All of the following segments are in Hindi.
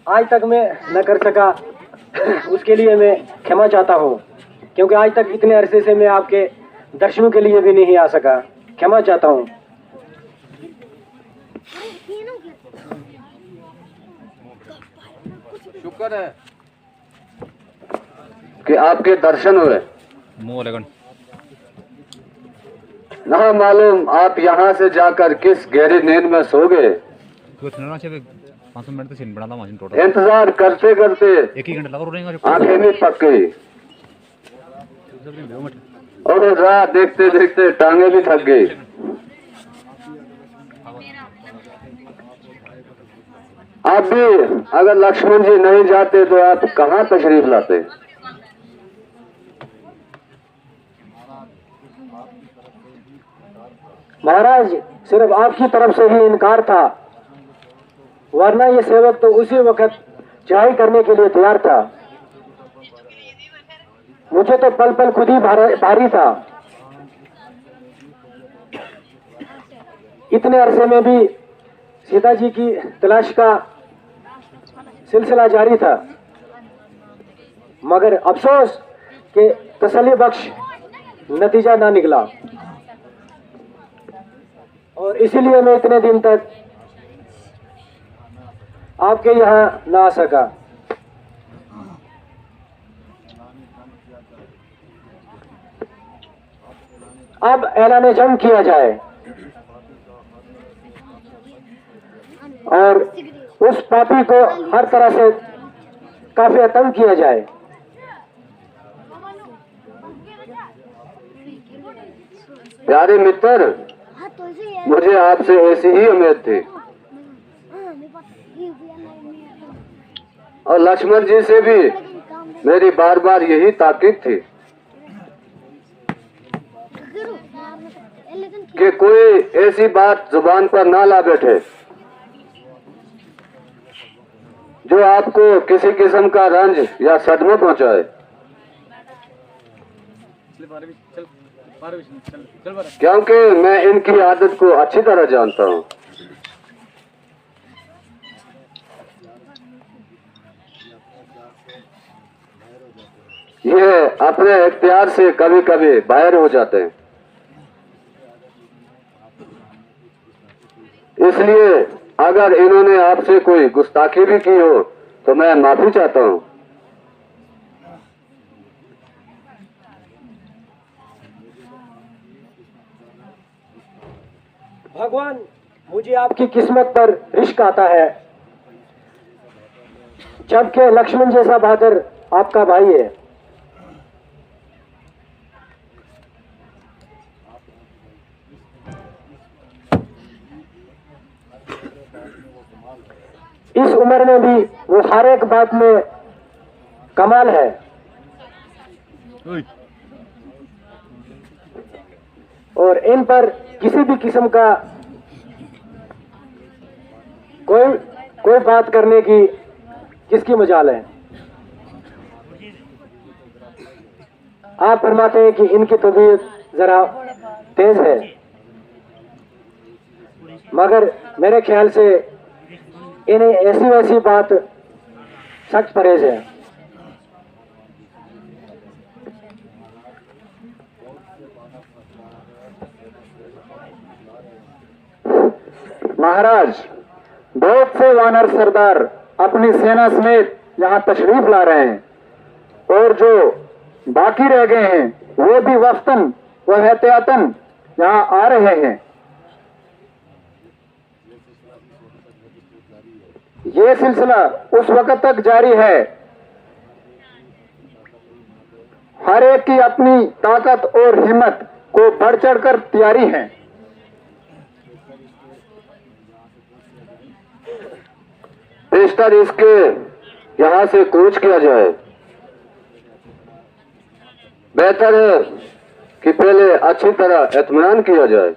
आज तक मैं न कर सका उसके लिए मैं क्षमा चाहता हूँ, क्योंकि आज तक इतने अरसे से मैं आपके दर्शनों के लिए भी नहीं आ सका। क्षमा चाहता हूँ। शुक्र है कि आपके दर्शन हुए। ना मालूम आप यहाँ से जाकर किस गहरी नींद में सो गए। इंतजार करते करते आंखें भी पक गई और राह देखते देखते टांगे भी थक गई। आप भी अगर लक्ष्मण जी नहीं जाते तो आप कहाँ तशरीफ लाते। महाराज, सिर्फ आपकी तरफ से ही इनकार था, वरना ये सेवक तो उसी वक्त चढ़ाई करने के लिए तैयार था। मुझे तो पल पल खुद ही भारी था। इतने अरसे में भी सीता जी की तलाश का सिलसिला जारी था, मगर अफसोस कि तसल्ली बख्श नतीजा ना निकला, और इसीलिए मैं इतने दिन तक आपके यहाँ ना आ सका। अब ऐलान जंग किया जाए और उस पापी को हर तरह से काफी तंग किया जाए। प्यारे मित्र, मुझे आपसे ऐसी ही उम्मीद थी और लक्ष्मण जी से भी मेरी बार बार यही ताकीद थी कि कोई ऐसी बात जुबान पर ना ला बैठे जो आपको किसी किस्म का रंज या सदमा पहुंचाए, क्योंकि मैं इनकी आदत को अच्छी तरह जानता हूं। ये अपने इख्तियार से कभी कभी बाहर हो जाते हैं, इसलिए अगर इन्होंने आपसे कोई गुस्ताखी भी की हो तो मैं माफी चाहता हूं। भगवान, मुझे आपकी किस्मत पर रिश्क आता है, जबकि लक्ष्मण जैसा बहादुर आपका भाई है। इस उम्र में भी वो हर एक बात में कमाल है। और इन पर किसी भी किस्म का कोई बात करने की किसकी मजाल है। आप फरमाते हैं कि इनकी तबीयत जरा तेज है, मगर मेरे ख्याल से इन्हें ऐसी वैसी बात सख्त परहेज है। महाराज, बहुत से वानर सरदार अपनी सेना समेत यहाँ तशरीफ ला रहे हैं और जो बाकी रह गए हैं वो भी वफ्तन व एहतियातन यहाँ आ रहे हैं। ये सिलसिला उस वक्त तक जारी है। हर एक की अपनी ताकत और हिम्मत को बढ़ चढ़कर तैयारी है। बेशतर इसके यहां से कूच किया जाए। बेहतर है कि पहले अच्छी तरह इत्मीनान किया जाए।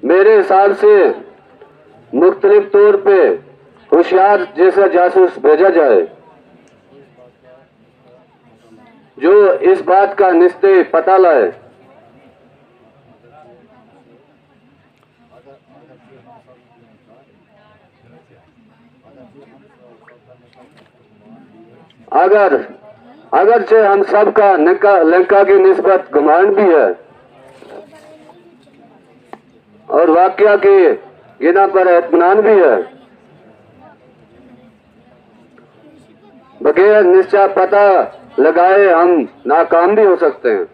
मेरे हिसाब से मुख्तलिफ तौर पे होशियार जैसा जासूस भेजा जाए जो इस बात का निश्चय पता लाए अगरचे हम सबका लंका की निस्बत घुमांड भी है और वाकया की गिना पर इत्मीनान भी है, बगैर निश्चय पता लगाए हम नाकाम भी हो सकते हैं।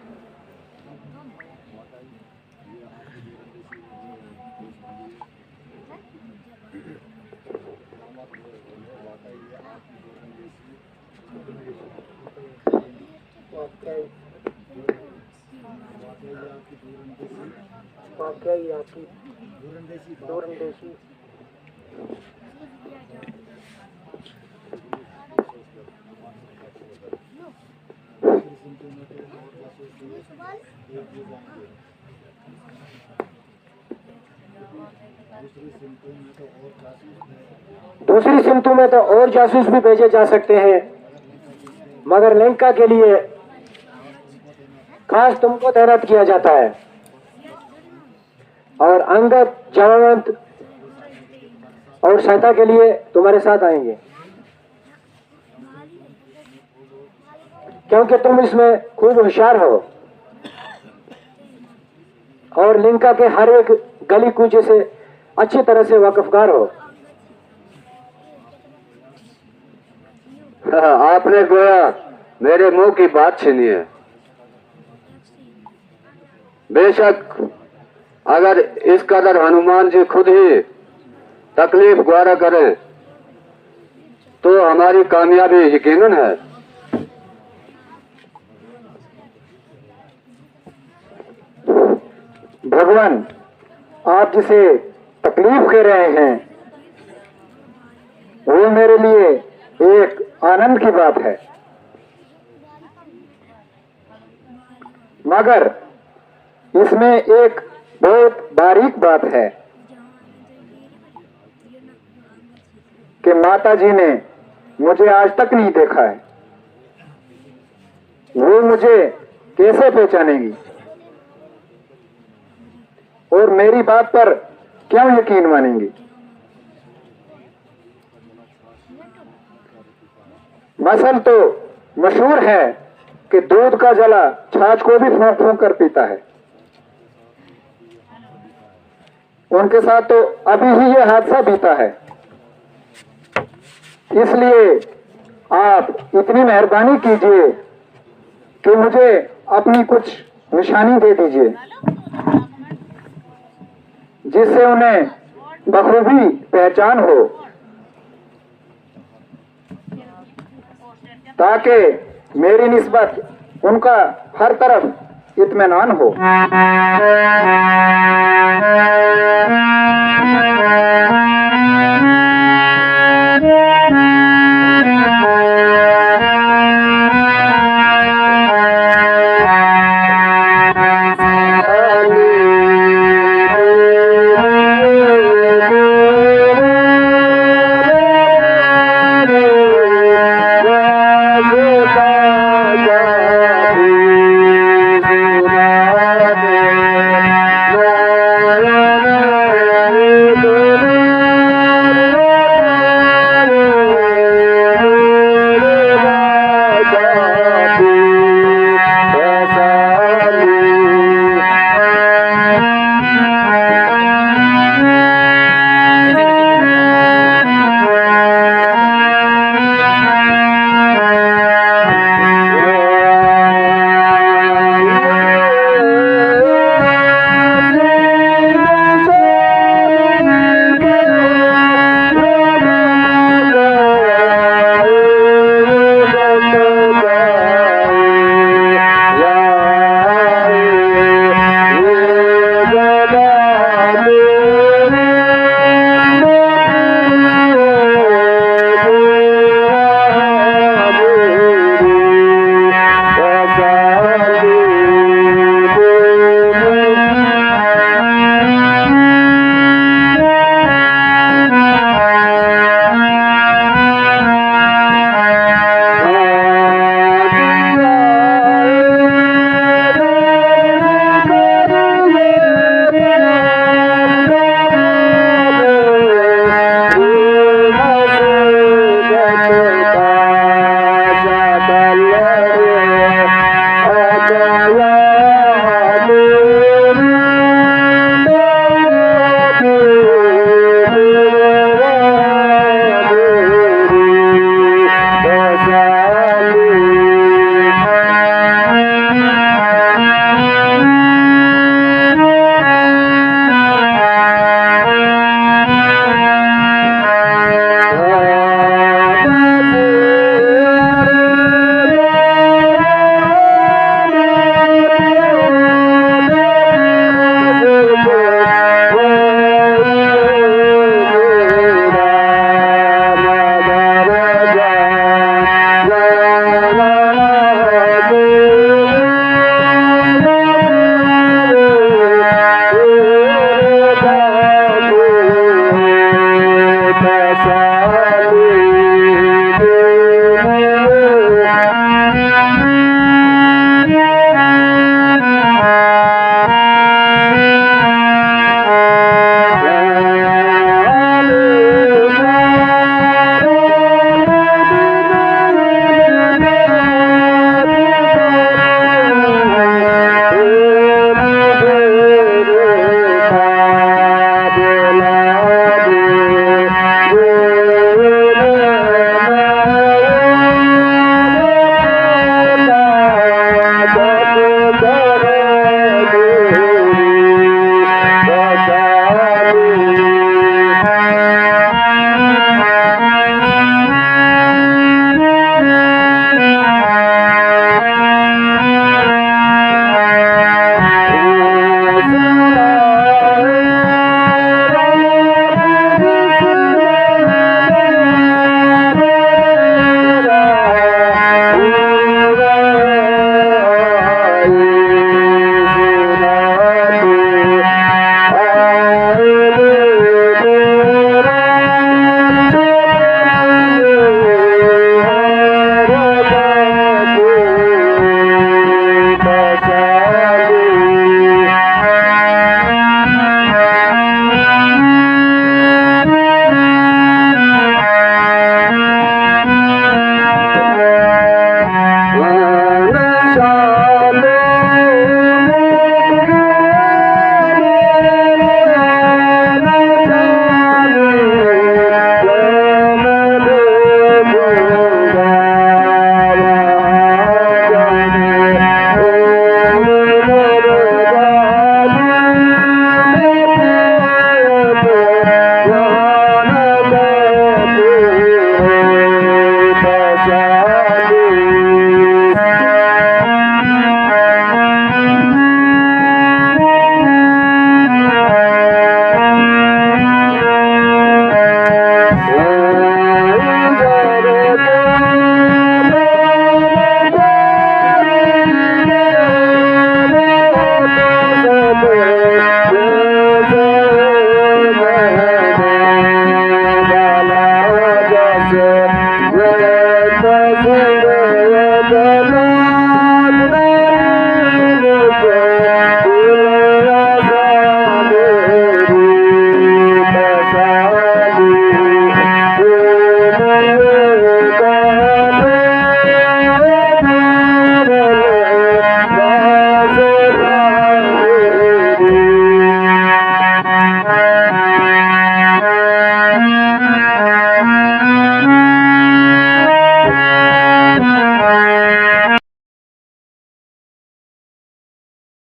दूसरी सिमतों में तो और जासूस भी भेजे जा सकते हैं, मगर लंका के लिए खास तुमको तैनात किया जाता है और अंगद, जामवंत और सैता के लिए तुम्हारे साथ आएंगे, क्योंकि तुम इसमें खूब होशियार हो और लंका के हर एक गली कूचे से अच्छी तरह से वाकिफगार हो। आपने गोया मेरे मुंह की बात छीनी है। बेशक अगर इस कदर हनुमान जी खुद ही तकलीफ ग्वारा करें तो हमारी कामयाबी यकीनन है। भगवान, आप जिसे तकलीफ कह रहे हैं वो मेरे लिए एक आनंद की बात है, मगर इसमें एक बहुत बारीक बात है कि माता जी ने मुझे आज तक नहीं देखा है। वो मुझे कैसे पहचानेंगी और मेरी बात पर क्यों यकीन मानेंगी? मसल तो मशहूर है कि दूध का जला छाछ को भी फूंक फूंक कर पीता है। उनके साथ तो अभी ही यह हादसा बीता है, इसलिए आप इतनी मेहरबानी कीजिए कि मुझे अपनी कुछ निशानी दे दीजिए जिससे उन्हें बखूबी पहचान हो, ताकि मेरी निस्बत उनका हर तरफ इत्मीनान हो। वैशाली